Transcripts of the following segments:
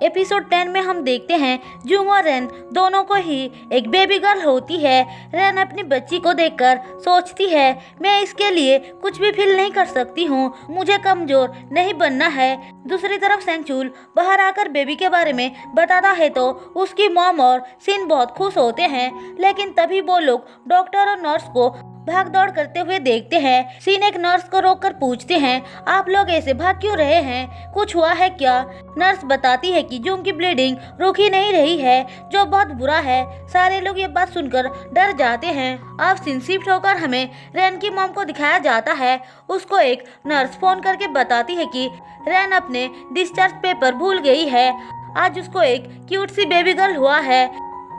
Episode 10 में हम देखते हैं जूंग और रेन दोनों को ही एक बेबी गर्ल होती है। रेन अपनी बच्ची को देखकर सोचती है, मैं इसके लिए कुछ भी फील नहीं कर सकती हूँ, मुझे कमजोर नहीं बनना है। दूसरी तरफ सेंगचुल बाहर आकर बेबी के बारे में बताता है तो उसकी मॉम और सिन बहुत खुश होते हैं। लेकिन तभी वो लोग डॉक्टर और नर्स को भाग दौड़ करते हुए देखते हैं। सीन एक नर्स को रोककर पूछते हैं, आप लोग ऐसे भाग क्यों रहे हैं, कुछ हुआ है क्या? नर्स बताती है कि जूंग की ब्लीडिंग रुक ही नहीं रही है, जो बहुत बुरा है। सारे लोग ये बात सुनकर डर जाते हैं। अब सीन शिफ्ट होकर हमें रेन की मॉम को दिखाया जाता है। उसको एक नर्स फोन करके बताती है कि रेन अपने डिस्चार्ज पेपर भूल गई है, आज उसको एक क्यूट सी बेबी गर्ल हुआ है।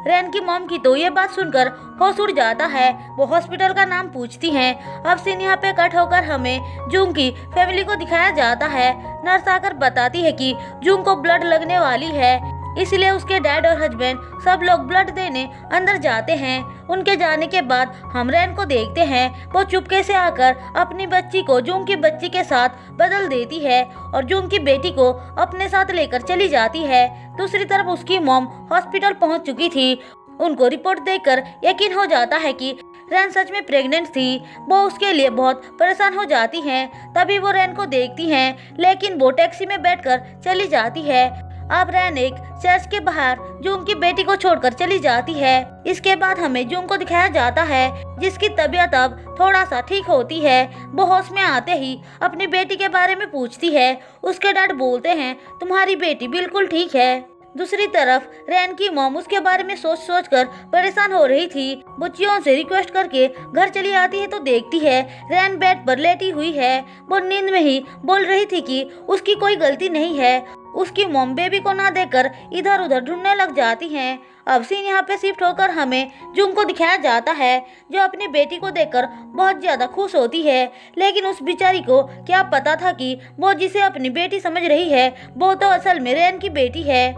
रेन की मॉम की तो ये बात सुनकर होश उड़ जाता है। वो हॉस्पिटल का नाम पूछती हैं। अब सीन यहाँ पे कट होकर हमें जूंग की फैमिली को दिखाया जाता है। नर्स आकर बताती है कि जूंग को ब्लड लगने वाली है, इसलिए उसके डैड और हस्बैंड सब लोग ब्लड देने अंदर जाते हैं। उनके जाने के बाद हम रेन को देखते हैं। वो चुपके से आकर अपनी बच्ची को जूंग की बच्ची के साथ बदल देती है और जूंग की बेटी को अपने साथ लेकर चली जाती है। दूसरी तरफ उसकी मॉम हॉस्पिटल पहुंच चुकी थी। उनको रिपोर्ट देखकर यकीन हो जाता है कि रेन सच में प्रेग्नेंट थी। वो उसके लिए बहुत परेशान हो जाती हैं। तभी वो रेन को देखती हैं, लेकिन वो टैक्सी में बैठकर चली जाती है। अब रेन एक चर्च के बाहर जूंग की बेटी को छोड़कर चली जाती है। इसके बाद हमें जूंग को दिखाया जाता है, जिसकी तबीयत अब थोड़ा सा ठीक होती है। वो होश में आते ही अपनी बेटी के बारे में पूछती है। उसके डैड बोलते हैं, तुम्हारी बेटी बिल्कुल ठीक है। दूसरी तरफ रेन की मॉम उसके बारे में सोच सोच कर परेशान हो रही थी। वो चियों से रिक्वेस्ट करके घर चली आती है तो देखती है रेन बेड पर लेटी हुई है। वो नींद में ही बोल रही थी कि उसकी कोई गलती नहीं है। उसकी मॉम बेबी को ना देखकर इधर उधर ढूंढने लग जाती हैं। अब सीन यहाँ पे शिफ्ट होकर हमें जूंग को दिखाया जाता है, जो अपनी बेटी को देखकर बहुत ज्यादा खुश होती है। लेकिन उस बेचारी को क्या पता था कि वो जिसे अपनी बेटी समझ रही है वो तो असल में रेन की बेटी है।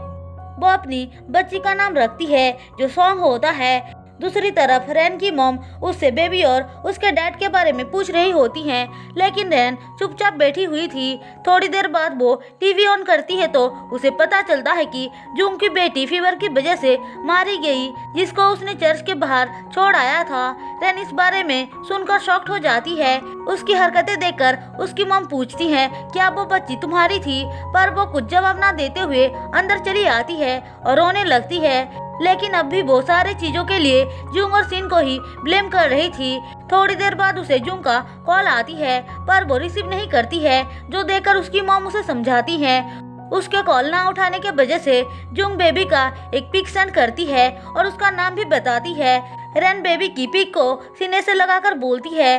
वो अपनी बच्ची का नाम रखती है, जो सॉन्ग होता है। दूसरी तरफ रेन की मॉम उससे बेबी और उसके डैड के बारे में पूछ रही होती हैं, लेकिन रेन चुपचाप बैठी हुई थी। थोड़ी देर बाद वो टीवी ऑन करती है तो उसे पता चलता है कि जूंग की बेटी फीवर की वजह से मारी गई, जिसको उसने चर्च के बाहर छोड़ आया था। रेन इस बारे में सुनकर शॉक्ड हो जाती है। उसकी हरकतें देखकर उसकी मॉम पूछती है, क्या वो बच्ची तुम्हारी थी? पर वो कुछ जवाब ना देते हुए अंदर चली आती है और रोने लगती है। लेकिन अब भी वो सारे चीजों के लिए जूंग और सिन को ही ब्लेम कर रही थी। थोड़ी देर बाद उसे जूंग का कॉल आती है, पर वो रिसीव नहीं करती है, जो देखकर उसकी मॉम उसे समझाती है। उसके कॉल ना उठाने के वजह से जूंग बेबी का एक पिक सेंड करती है और उसका नाम भी बताती है। रेन बेबी की पिक को सीने से लगाकर बोलती है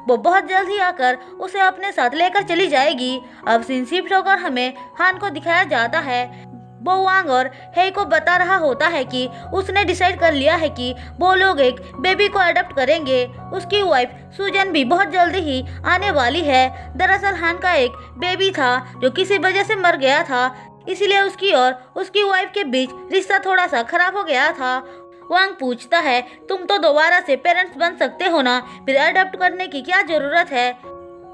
वो बहुत जल्द ही आकर उसे अपने साथ लेकर चली जाएगी। अब सीन शिफ्ट होकर हमें हान को दिखाया जाता है। वो वांग और हे को बता रहा होता है कि उसने डिसाइड कर लिया है कि वो लोग एक बेबी को अडॉप्ट करेंगे। उसकी वाइफ सुजन भी बहुत जल्दी ही आने वाली है। दरअसल हान का एक बेबी था जो किसी वजह से मर गया था, इसलिए उसकी और उसकी वाइफ के बीच रिश्ता थोड़ा सा खराब हो गया था। वांग पूछता है, तुम तो दोबारा से पेरेंट्स बन सकते हो ना, फिर अडॉप्ट करने की क्या जरूरत है?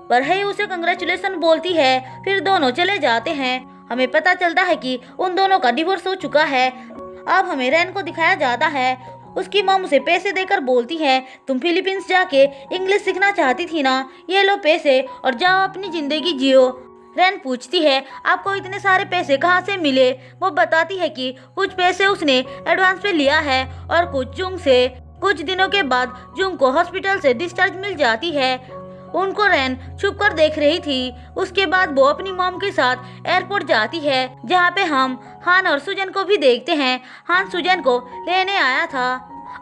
पर हे उसे कंग्रेचुलेशन बोलती है। फिर दोनों चले जाते हैं। हमें पता चलता है कि उन दोनों का डिवोर्स हो चुका है। अब हमें रेन को दिखाया जाता है। उसकी मॉम उसे पैसे देकर बोलती है, तुम फिलीपींस जाके इंग्लिश सीखना चाहती थी ना, ये लो पैसे और जाओ अपनी जिंदगी जियो। रेन पूछती है, आपको इतने सारे पैसे कहाँ से मिले? वो बताती है कि कुछ पैसे उसने एडवांस पे लिया है और कुछ जूंग से। कुछ दिनों के बाद जूंग को हॉस्पिटल से डिस्चार्ज मिल जाती है। उनको रेन छुप कर देख रही थी। उसके बाद वो अपनी मॉम के साथ एयरपोर्ट जाती है, जहाँ पे हम हान और सुजन को भी देखते हैं। हान सुजन को लेने आया था।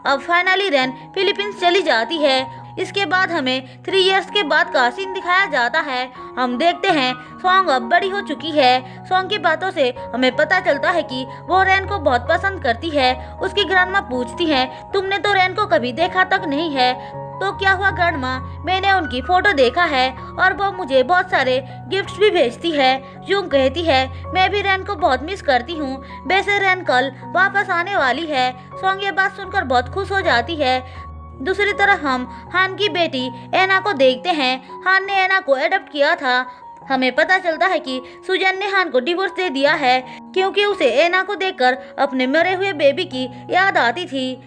अब फाइनली रेन फिलीपींस चली जाती है। इसके बाद हमें 3 इयर्स के बाद का सीन दिखाया जाता है। हम देखते हैं सॉन्ग अब बड़ी हो चुकी है। सॉन्ग की बातों से हमें पता चलता है कि वो रेन को बहुत पसंद करती है। उसकी ग्रैंडमा पूछती है, तुमने तो रेन को कभी देखा तक नहीं है। तो क्या हुआ ग्रैंडमा, मैंने उनकी फोटो देखा है और वो मुझे बहुत सारे गिफ्ट्स भी भेजती है। जूंग कहती है, मैं भी रेन को बहुत मिस करती हूँ। वैसे रेन कल वापस आने वाली है। सॉन्ग ये बात सुनकर बहुत खुश हो जाती है। दूसरी तरफ हम हान की बेटी एना को देखते हैं। हान ने एना को अडॉप्ट किया था। हमें पता चलता है कि सुजैन ने हान को डिवोर्स दे दिया है क्योंकि उसे एना को देखकर अपने मरे हुए बेबी की याद आती थी।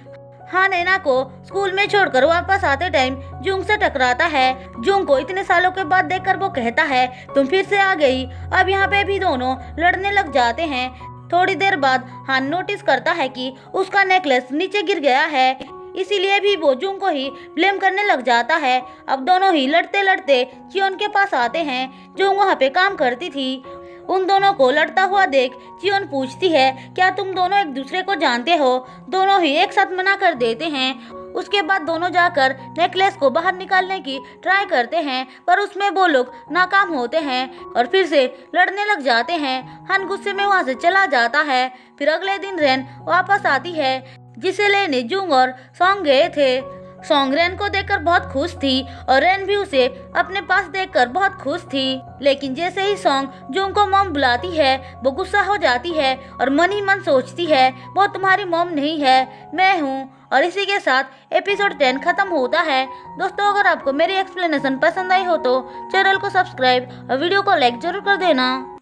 हान एना को स्कूल में छोड़कर वापस आते टाइम जुंग से टकराता है। जुंग को इतने सालों के बाद देखकर वो कहता है, तुम फिर से आ गई। अब यहाँ पे भी दोनों लड़ने लग जाते हैं। थोड़ी देर बाद हान नोटिस करता है कि उसका नेकलेस नीचे गिर गया है, इसीलिए भी वो जुंग को ही ब्लेम करने लग जाता है। अब दोनों ही लड़ते लड़ते चियोन के पास आते हैं। जुंग वहाँ पे काम करती थी। उन दोनों को लड़ता हुआ देख चियोन पूछती है, क्या तुम दोनों एक दूसरे को जानते हो? दोनों ही एक साथ मना कर देते हैं। उसके बाद दोनों जाकर नेकलेस को बाहर निकालने की ट्राई करते हैं, पर उसमें वो लोग नाकाम होते हैं और फिर से लड़ने लग जाते हैं। हान गुस्से में वहाँ से चला जाता है। फिर अगले दिन रेन वापस आती है, जिसे लेने जुंग और सॉन्ग गए थे। सॉन्ग रेन को देखकर बहुत खुश थी और रेन भी उसे अपने पास देखकर बहुत खुश थी। लेकिन जैसे ही सॉन्ग जुंग को मॉम बुलाती है, वो गुस्सा हो जाती है और मन ही मन सोचती है, वो तुम्हारी मॉम नहीं है, मैं हूँ। और इसी के साथ एपिसोड 10 खत्म होता है। दोस्तों, अगर आपको मेरी एक्सप्लेनेशन पसंद आई हो तो चैनल को सब्सक्राइब और वीडियो को लाइक जरूर कर देना।